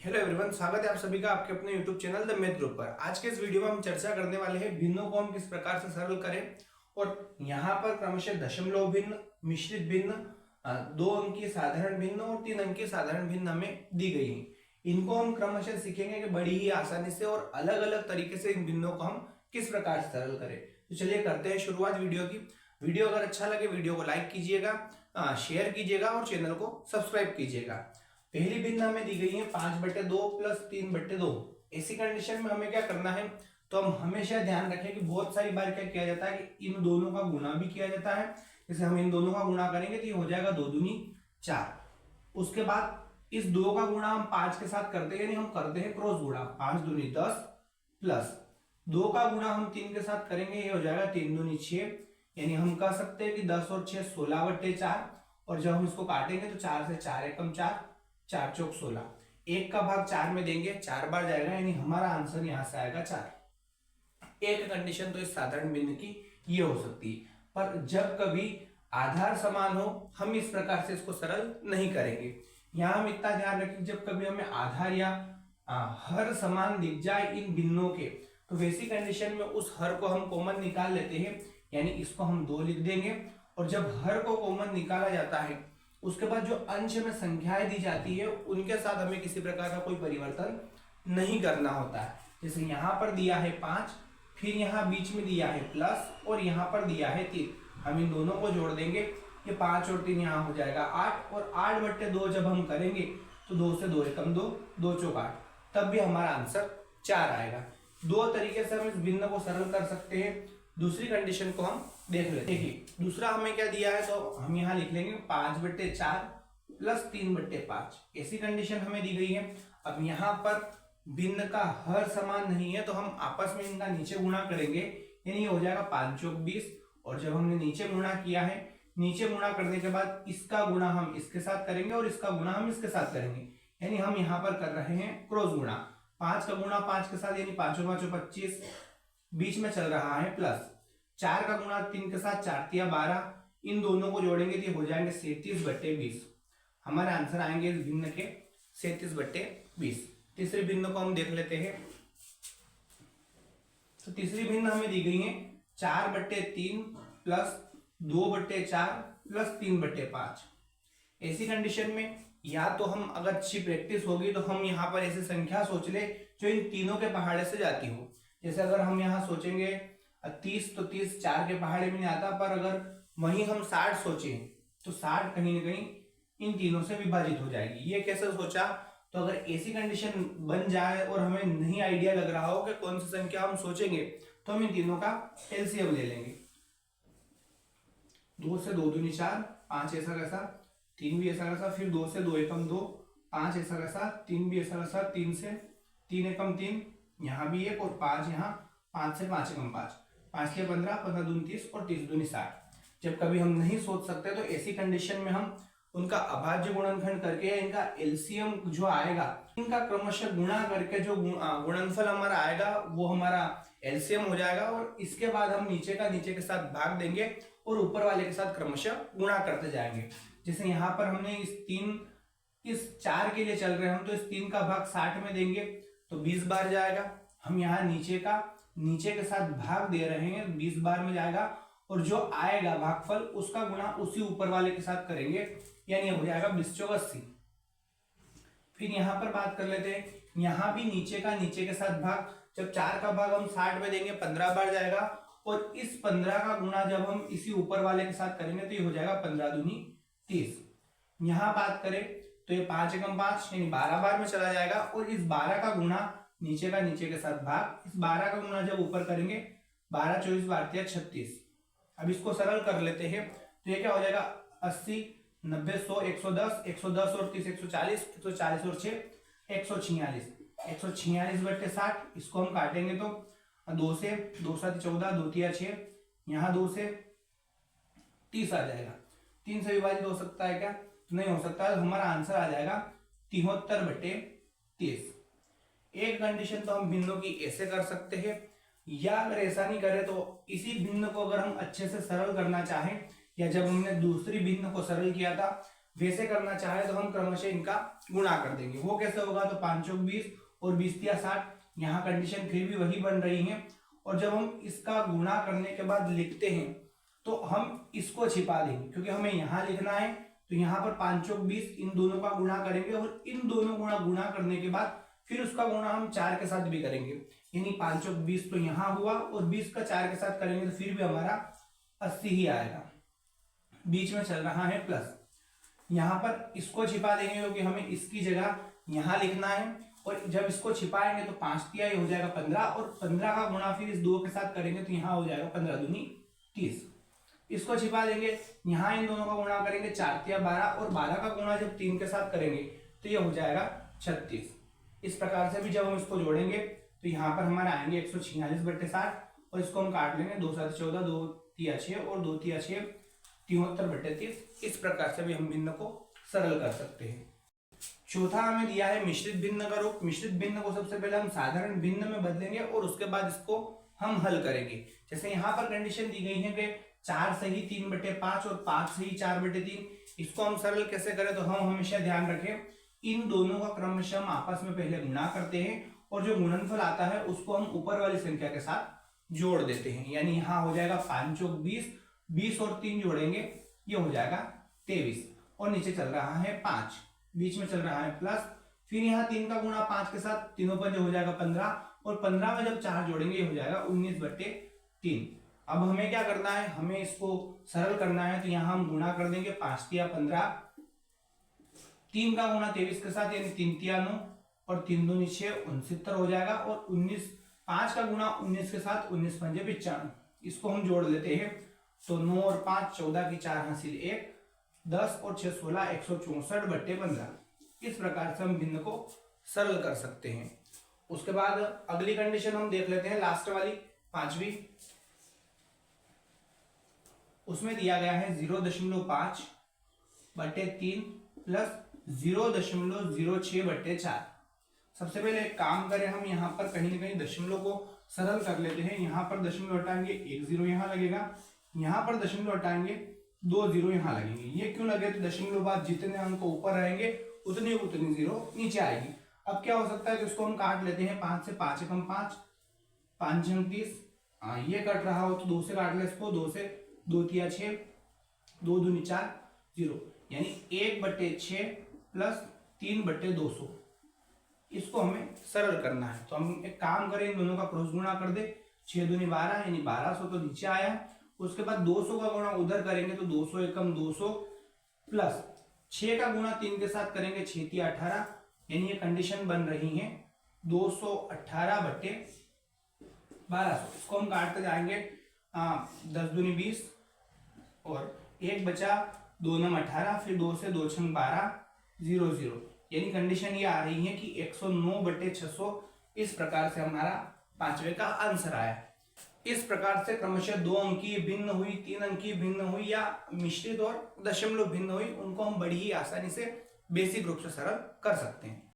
Hello everyone, स्वागत है आप सभी का आपके अपने YouTube channel the math group पर। आज के इस वीडियो में हम चर्चा करने वाले हैं भिन्नों को हम किस प्रकार से सरल करें। और यहाँ पर क्रमशः दशमलव भिन्न, मिश्रित भिन्न, 2 अंकीय साधारण भिन्न और 3 अंकीय साधारण भिन्न हमें दी गई है। इनको हम क्रमशः सीखेंगे कि बड़ी ही आसानी से और अलग अलग तरीके से इन भिन्नों को हम किस प्रकार से सरल करें। तो चलिए करते हैं शुरुआत वीडियो की। वीडियो अगर अच्छा लगे वीडियो को लाइक कीजिएगा, शेयर कीजिएगा और चैनल को सब्सक्राइब कीजिएगा। पहली भिन्न हमें दी गई है 5/2 प्लस 3/2। ऐसी कंडीशन में हमें क्या करना है, तो हम हमेशा ध्यान रखें कि बहुत सारी बार क्या किया जाता है कि इन दोनों का गुणा भी किया जाता है। जैसे हम इन दोनों का गुणा करेंगे तो ये हो जाएगा 2 दूनी 4। उसके बाद इस 2 का गुणा हम 5 के साथ करते हैं, यानी हम करते हैं क्रॉस गुणा, 5 दूनी 10 प्लस 2 का गुणा हम 3 के साथ करेंगे, ये हो जाएगा 3 दूनी 6। यानी हम कह सकते हैं कि 10 और 6 16/4। और जब हम इसको काटेंगे तो 4 से 4 एकम 4, 4 चौक 16। 1 का भाग 4 में देंगे, 4 बार जाएगा, यानी हमारा आंसर यहां से आएगा 4। एक कंडीशन तो इस साधारण भिन्न की ये हो सकती है, पर जब कभी आधार समान हो हम इस प्रकार से इसको सरल नहीं करेंगे। यहां हम इतना ध्यान रखें, जब कभी हमें आधार या हर समान दिख जाए इन भिन्नों के, तो वैसी कंडीशन में उस हर को हम कॉमन निकाल लेते हैं, यानी इसको हम 2 लिख देंगे। और जब हर को कॉमन निकाला जाता है उसके बाद जो अंश में संख्याएं दी जाती है उनके साथ हमें किसी प्रकार का कोई परिवर्तन नहीं करना होता है। जैसे यहां पर दिया है 5, फिर यहां बीच में दिया है प्लस और यहां पर दिया है 3। हम इन दोनों को जोड़ देंगे, ये 5 और 3 यहां हो जाएगा 8। और 8/2 जब हम करेंगे तो 2 से 2 एकम 2, 2 चौक 8, तब भी हमारा आंसर 4 आएगा। 2 तरीके से हम इस भिन्न को सरल कर सकते हैं। दूसरी कंडीशन को हम देख लेते हैं। देखिए दूसरा हमें क्या दिया है, तो हम यहाँ लिख लेंगे 5/4 प्लस 3/5। ऐसी कंडीशन हमें दी गई है। अब यहाँ पर भिन्न का हर समान नहीं है तो हम आपस में इनका नीचे गुणा करेंगे, यानी ये हो जाएगा 5 चौक 20। और जब हमने नीचे गुणा किया है, नीचे गुणा करने के बाद इसका गुणा हम इसके साथ करेंगे और इसका गुणा हम इसके साथ करेंगे, यानी हम यहाँ पर कर रहे हैं क्रॉस गुणा। 5 का गुणा 5 के साथ, यानी 5 5 25, बीच में चल रहा है प्लस। 4 का गुणा 3 के साथ, 4 तिया 12। इन दोनों को जोड़ेंगे तो हो जाएंगे 37/20। हमारे आंसर आएंगे इस भिन्न के 37/20। तीसरी भिन्न को हम देख लेते हैं। तो तीसरी भिन्न हमें दी गई है 4/3 प्लस 2/4 प्लस 3/5। ऐसी कंडीशन में या तो हम अगर अच्छी प्रैक्टिस होगी तो हम यहाँ पर ऐसी संख्या सोच ले जो इन तीनों के पहाड़े से जाती हो। जैसे अगर हम यहाँ सोचेंगे 30, तो 30 4 के पहाड़े में नहीं आता, पर अगर वहीं हम 60 सोचें तो 60 कहीं ना कहीं इन तीनों से विभाजित हो जाएगी। ये कैसे सोचा, तो अगर ऐसी कंडीशन बन जाए और हमें नहीं आइडिया लग रहा हो कि कौन सी संख्या हम सोचेंगे, तो हम इन तीनों का एलसीएम ले लेंगे। 2 से 2 दूनी 4, 5 ऐसा कैसा, 3 भी ऐसा कैसा, फिर 2 से 2 एकम 2, 5 ऐसा कैसा, 3 भी ऐसा कैसा, 3 से 3 एकम 3, यहाँ भी 1 और 5 यहाँ, 5 से 5 एकम 5, 5 के 15, 15 दूनी 30 और 30 दूनी 60। जब कभी हम नहीं सोच सकते तो ऐसी कंडीशन में हम उनका अभाज्य गुणनखंड करके या इनका एलसीएम जो आएगा, इनका क्रमशः गुणा करके जो गुणनफल हमारा आएगा वो हमारा एलसीएम हो जाएगा। और इसके बाद हम नीचे का नीचे के साथ भाग देंगे और ऊपर वाले के साथ क्रमशः गुणा करते जाएंगे। जैसे यहाँ पर हमने इस 4 के लिए चल रहे हैं हम, तो इस 3 का भाग 60 में देंगे तो 20 बार जाएगा। हम यहाँ नीचे के साथ भाग दे रहे हैं, 20 बार में जाएगा। और जो आएगा भागफल उसका गुणा उसी ऊपर वाले के साथ करेंगे, यानी हो जाएगा 20 चौक 80। फिर यहां पर बात कर लेते हैं, यहां भी नीचे के साथ भाग, जब 4 का भाग हम 60 में देंगे 15 बार जाएगा। और इस 15 का गुणा जब हम इसी ऊपर वाले के साथ करेंगे तो ये हो जाएगा 15 दूनी 30। यहां बात करें तो ये 5 एकम 5, यानी 12 बार में चला जाएगा। और इस 12 का गुणा नीचे के साथ भाग, इस 12 का गुणा जब ऊपर करेंगे 12 24 12 36। अब इसको सरल कर लेते हैं तो ये क्या हो जाएगा 80 90 100 110, 110 और 30 140, 140 और 6 146, 146/60। इसको हम काटेंगे तो 2 से 2 7 14, 2 तिया 6, यहाँ 2 से 30 आ जाएगा। 3 से विभाजित हो सकता है क्या, तो नहीं हो सकता। तो हमारा आंसर आ जाएगा 73/30। एक कंडीशन तो हम भिन्नों की ऐसे कर सकते हैं, या अगर ऐसा नहीं करें तो इसी भिन्न को अगर हम अच्छे से सरल करना चाहें, या जब हमने दूसरी भिन्न को सरल किया था वैसे करना चाहे तो हम क्रमशः इनका गुणा कर देंगे। वो कैसे होगा, तो 5 चौक 20 और 20 तिया 60। यहाँ कंडीशन फिर भी वही बन रही है। और जब हम इसका गुणा करने के बाद लिखते हैं तो हम इसको छिपा देंगे, क्योंकि हमें यहाँ लिखना है। तो यहाँ पर 5 चौक 20 इन दोनों का गुणा करेंगे और इन दोनों गुणा करने के बाद फिर उसका गुणा हम 4 के साथ भी करेंगे, यानी 5 चौक 20 तो यहाँ हुआ और 20 का 4 के साथ करेंगे तो फिर भी हमारा 80 ही आएगा। बीच में चल रहा है प्लस, यहाँ पर इसको छिपा देंगे क्योंकि हमें इसकी जगह यहाँ लिखना है। और जब इसको छिपाएंगे तो 5 तिया ये हो जाएगा 15 और 15 का गुणा फिर इस 2 के साथ करेंगे तो यहाँ हो जाएगा 15 दूनी 30। इसको छिपा देंगे, यहाँ इन दोनों का गुणा करेंगे 4 तिया 12 और 12 का गुणा जब 3 के साथ करेंगे तो ये हो जाएगा 36। इस प्रकार से भी जब हम इसको जोड़ेंगे तो यहाँ पर हमारे आएंगे 146/60 और इसको हम काट लेंगे 2 7 14 2 तिया 6 और 2 तिया 6 73/30। इस प्रकार से भी हम भिन्न को सरल कर सकते हैं। चौथा हमें दिया है मिश्रित भिन्न का रूप। मिश्रित भिन्न को सबसे पहले हम साधारण भिन्न में बदलेंगे और उसके बाद इसको हम हल करेंगे। जैसे यहाँ पर कंडीशन दी गई है कि 4 सही 3/5 और 5 सही 4/3। इसको हम सरल कैसे करें, तो हम हमेशा ध्यान रखें इन दोनों का क्रमशः हम आपस में पहले गुणा करते हैं और जो गुणनफल आता है उसको हम ऊपर वाली संख्या के साथ जोड़ देते हैं। यानी यहाँ हो जाएगा 5 चौक 20, 20 और 3 जोड़ेंगे ये हो जाएगा 23 और नीचे चल रहा है 5, बीच में चल रहा है प्लस। फिर यहाँ 3 का गुणा 5 के साथ, तीनों पर जो हो जाएगा 15 और 15 में जब 4 जोड़ेंगे ये हो जाएगा 19/3। अब हमें क्या करना है, हमें इसको सरल करना है। तो यहाँ हम गुणा कर देंगे 5 तिया 15, 3 का गुणा 23 के साथ यानी 3 तिया 9 और 3 दूनी 6 69 हो जाएगा। और 5 का गुणा 19 के साथ 19 पंजे 95। इसको हम जोड़ लेते हैं तो 9 और 5 14 की 4 हासिल 1, 10 और 6 16 164/15। इस प्रकार से हम भिन्न को सरल कर सकते हैं। उसके बाद अगली कंडीशन हम देख लेते हैं, लास्ट वाली 5वीं। उसमें दिया गया है 0.5/3 प्लस 0.06/4। सबसे पहले एक काम करें, हम यहाँ पर कहीं ना कहीं दशमलव को सरल कर लेते हैं। यहाँ पर दशमलव हटाएंगे 1 0 यहाँ लगेगा, यहाँ पर दशमलव हटाएंगे 2 0 यहाँ लगेंगे। ये क्यों लगे, तो दशमलव बाद जितने अंक ऊपर रहेंगे उतनी 0 नीचे आएगी। अब क्या हो सकता है, तो इसको हम काट लेते हैं। 5 से 5 एकम 5, 5 30। ये कट रहा हो तो 2 से काट ले इसको, 2 से 2 तिया 6, 2 दूनी 4 0, यानी 1/6 प्लस 3/200। इसको हमें सरल करना है। तो हम एक काम करें, इन दोनों का क्रॉस गुणा कर दे। 6 दूनी 12 यानी 1200 तो नीचे आया। उसके बाद 200 का गुणा उधर करेंगे तो 200 एकम 200 प्लस 6 का गुणा 3 के साथ करेंगे 6 तिया 18, यानी ये कंडीशन बन रही है 218/1200। इसको हम काटते जाएंगे 10 दूनी 20 और 1 बचा, 2 नम 18, फिर 2 से 2 छंग 12 0 0, यानी कंडीशन ये आ रही है कि 109/600। इस प्रकार से हमारा 5वें का आंसर आया। इस प्रकार से क्रमशः 2 अंकीय भिन्न हुई, 3 अंकीय भिन्न हुई या मिश्रित और दशमलव भिन्न हुई, उनको हम बड़ी ही आसानी से बेसिक रूप से सरल कर सकते हैं।